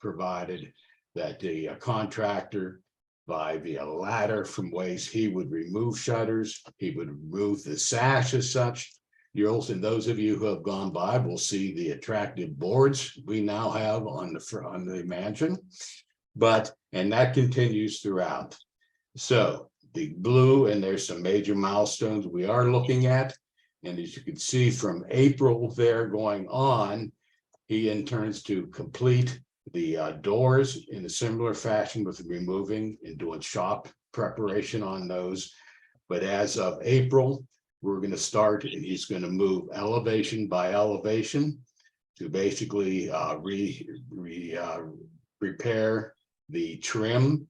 Speaker 10: provided that the contractor, by via ladder from ways he would remove shutters, he would remove the sash as such. And those of you who have gone by will see the attractive boards we now have on the mansion. And that continues throughout. So the blue, and there's some major milestones we are looking at. And as you can see from April there going on, he intends to complete the doors in a similar fashion with removing and doing shop preparation on those. But as of April, we're going to start, and he's going to move elevation by elevation to basically repair the trim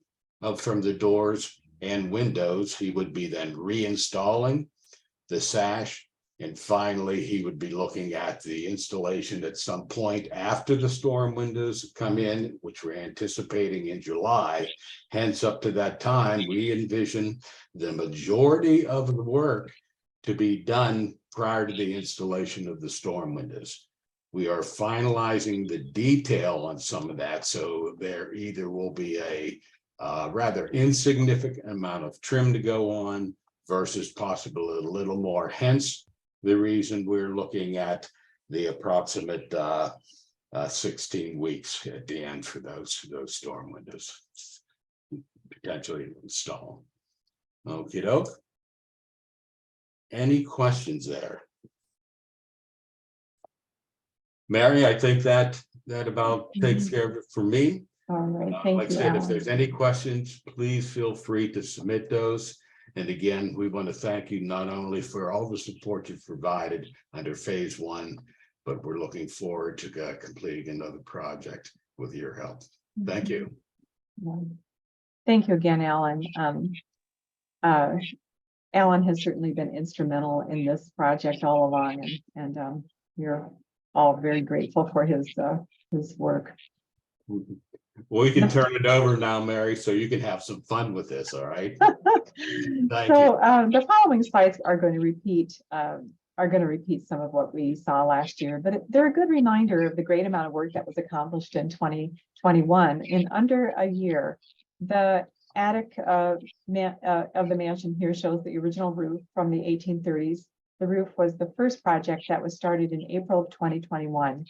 Speaker 10: from the doors and windows. He would be then reinstalling the sash. And finally, he would be looking at the installation at some point after the storm windows come in, which we're anticipating in July. Hence, up to that time, we envision the majority of the work to be done prior to the installation of the storm windows. We are finalizing the detail on some of that. So there either will be a rather insignificant amount of trim to go on versus possibly a little more. Hence, the reason we're looking at the approximate 16 weeks at the end for those storm windows potentially install. Okie doke. Any questions there? Mary, I think that about takes care of it for me.
Speaker 1: All right, thank
Speaker 10: Like I
Speaker 1: you,
Speaker 10: said, if
Speaker 1: Alan.
Speaker 10: there's any questions, please feel free to submit those. And again, we want to thank you not only for all the support you've provided under phase one, but we're looking forward to completing another project with your help. Thank you.
Speaker 1: Thank you again, Alan. Alan has certainly been instrumental in this project all along, and we're all very grateful for his work.
Speaker 10: Well, we can turn it over now, Mary, so you can have some fun with this, all right? Thank
Speaker 1: So the following slides are going to repeat some of what we saw last year, but they're a good reminder of the great amount of work that was accomplished in 2021 in under a year. The attic of the mansion here shows the original roof from the 1830s. The roof was the first project that was started in April of 2021.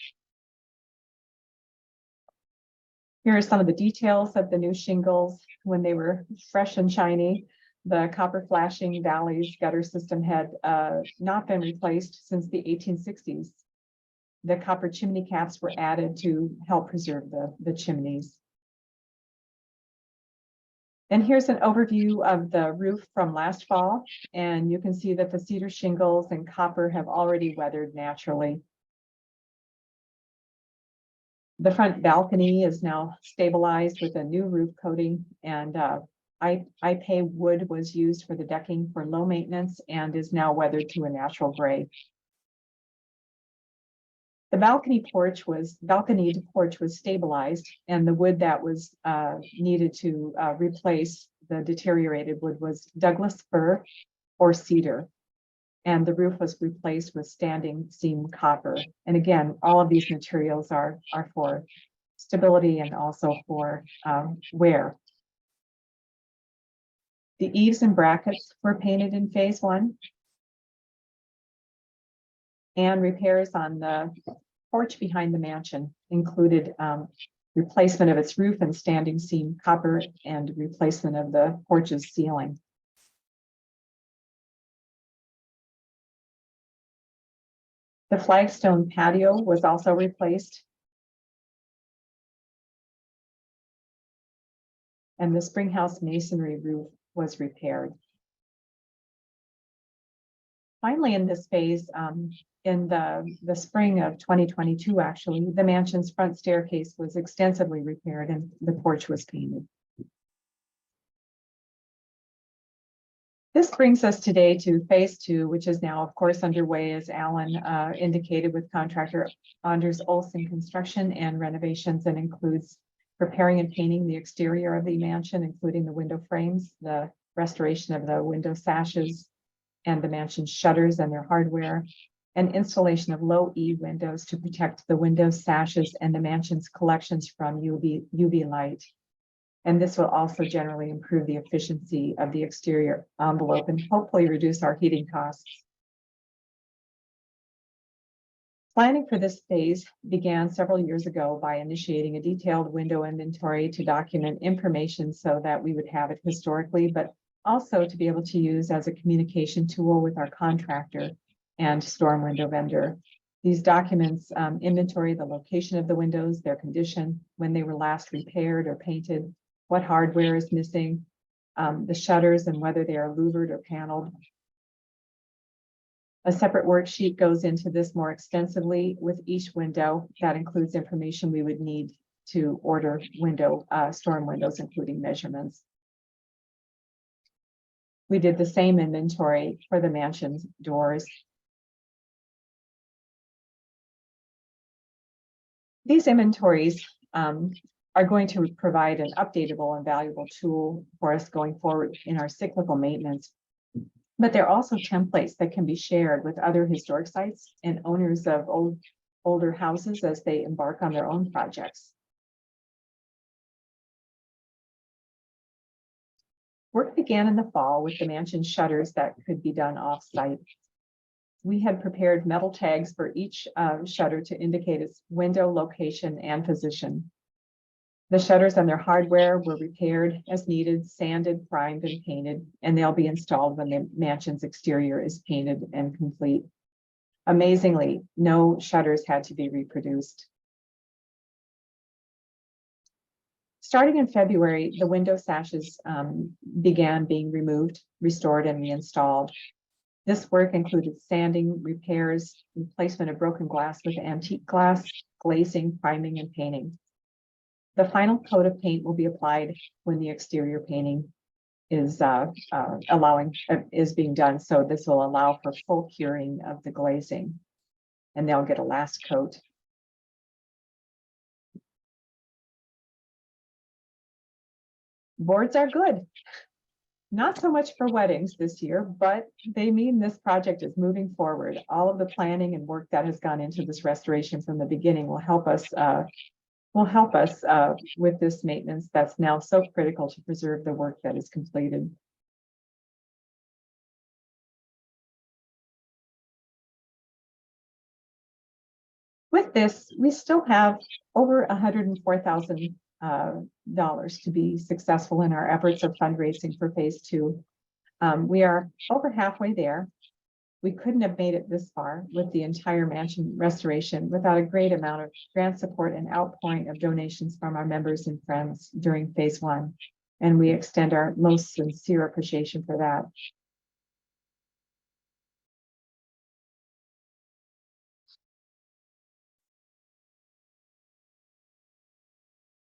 Speaker 1: Here are some of the details of the new shingles when they were fresh and shiny. The copper flashing valleys gutter system had not been replaced since the 1860s. The copper chimney caps were added to help preserve the chimneys. And here's an overview of the roof from last fall, and you can see that the cedar shingles and copper have already weathered naturally. The front balcony is now stabilized with a new roof coating, and IPA wood was used for the decking for low maintenance and is now weathered to a natural gray. The balconied porch was stabilized, and the wood that was needed to replace the deteriorated wood was Douglas fir or cedar. And the roof was replaced with standing seam copper. And again, all of these materials are for stability and also for wear. The eaves and brackets were painted in phase one. And repairs on the porch behind the mansion included replacement of its roof and standing seam copper and replacement of the porch's ceiling. The flagstone patio was also replaced. And the springhouse masonry roof was repaired. Finally, in this phase, in the spring of 2022, actually, the mansion's front staircase was extensively repaired and the porch was painted. This brings us today to phase two, which is now, of course, underway, as Alan indicated, with contractor Anders Olsen Construction and Renovations, and includes preparing and painting the exterior of the mansion, including the window frames, the restoration of the window sashes, and the mansion's shutters and their hardware, and installation of low E windows to protect the window sashes and the mansion's collections from UV light. And this will also generally improve the efficiency of the exterior envelope and hopefully reduce our heating costs. Planning for this phase began several years ago by initiating a detailed window inventory to document information so that we would have it historically, but also to be able to use as a communication tool with our contractor and storm window vendor. These documents inventory the location of the windows, their condition, when they were last repaired or painted, what hardware is missing, the shutters and whether they are louvered or paneled. A separate worksheet goes into this more extensively with each window. That includes information we would need to order storm windows, including measurements. We did the same inventory for the mansion's doors. These inventories are going to provide an updatable and valuable tool for us going forward in our cyclical maintenance. But they're also templates that can be shared with other historic sites and owners of older houses as they embark on their own projects. Work began in the fall with the mansion shutters that could be done off-site. We had prepared metal tags for each shutter to indicate its window location and position. The shutters and their hardware were repaired as needed, sanded, primed, and painted, and they'll be installed when the mansion's exterior is painted and complete. Amazingly, no shutters had to be reproduced. Starting in February, the window sashes began being removed, restored, and reinstalled. This work included sanding, repairs, replacement of broken glass with antique glass, glazing, priming, and painting. The final coat of paint will be applied when the exterior painting is being done. So this will allow for full curing of the glazing, and they'll get a last coat. Boards are good. Not so much for weddings this year, but they mean this project is moving forward. All of the planning and work that has gone into this restoration from the beginning will help us with this maintenance that's now so critical to preserve the work that is completed. With this, we still have over $104,000 to be successful in our efforts of fundraising for phase 2. We are over halfway there. We couldn't have made it this far with the entire mansion restoration without a great amount of grant support and outpouring of donations from our members and friends during phase 1. And we extend our most sincere appreciation for that.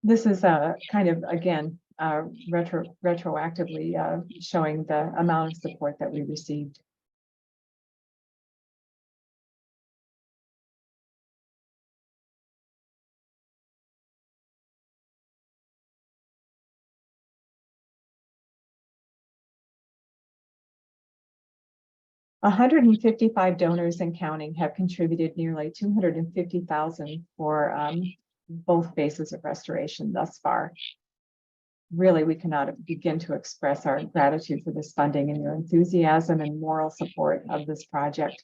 Speaker 1: This is a kind of, again, retroactively showing the amount of support that we received. $155 donors and counting have contributed nearly $250,000 for both phases of restoration thus far. Really, we cannot begin to express our gratitude for this funding and your enthusiasm and moral support of this project.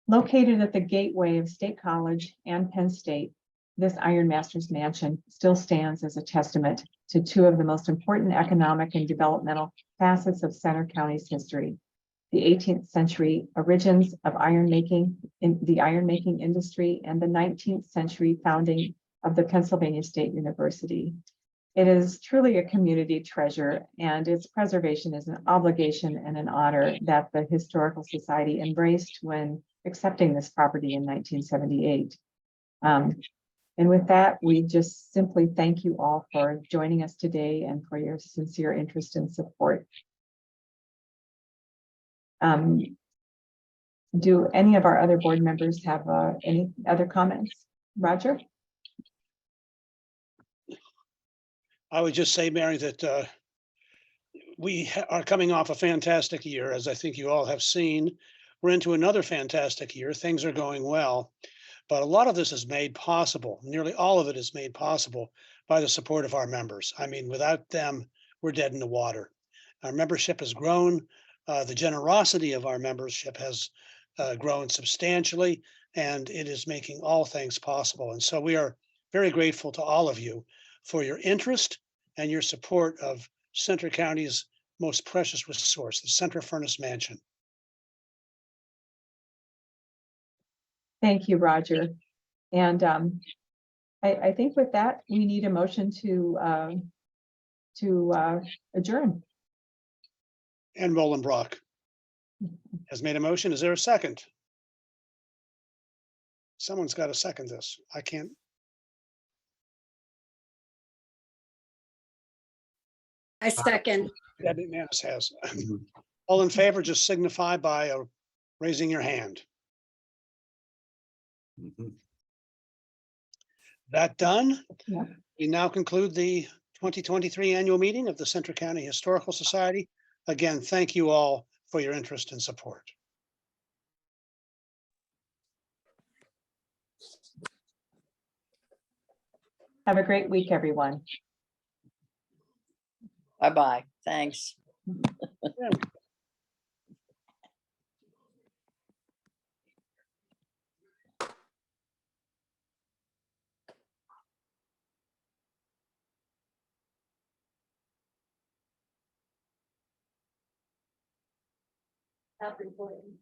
Speaker 1: Located at the gateway of State College and Penn State, this Iron Masters mansion still stands as a testament to two of the most important economic and developmental facets of Centre County's history: the 18th century origins of iron making in the iron making industry and the 19th century founding of the Pennsylvania State University. It is truly a community treasure, and its preservation is an obligation and an honor that the Historical Society embraced when accepting this property in 1978. And with that, we just simply thank you all for joining us today and for your sincere interest and support. Do any of our other board members have any other comments? Roger?
Speaker 2: I would just say, Mary, that we are coming off a fantastic year, as I think you all have seen. We're into another fantastic year. Things are going well, but a lot of this is made possible. Nearly all of it is made possible by the support of our members. I mean, without them, we're dead in the water. Our membership has grown. The generosity of our membership has grown substantially, and it is making all things possible. And so we are very grateful to all of you for your interest and your support of Centre County's most precious resource, the Centre Furnace Mansion.
Speaker 1: Thank you, Roger. And I think with that, we need a motion to adjourn.
Speaker 2: And Molenbrock has made a motion. Is there a second? Someone's got to second this. I can't.
Speaker 3: I second.
Speaker 2: Debbie Manis has. All in favor, just signify by raising your hand. That done?
Speaker 1: Yeah.
Speaker 2: We now conclude the 2023 annual meeting of the Centre County Historical Society. Again, thank you all for your interest and support.
Speaker 1: Have a great week, everyone.
Speaker 4: Bye-bye. Thanks.
Speaker 1: Stop recording.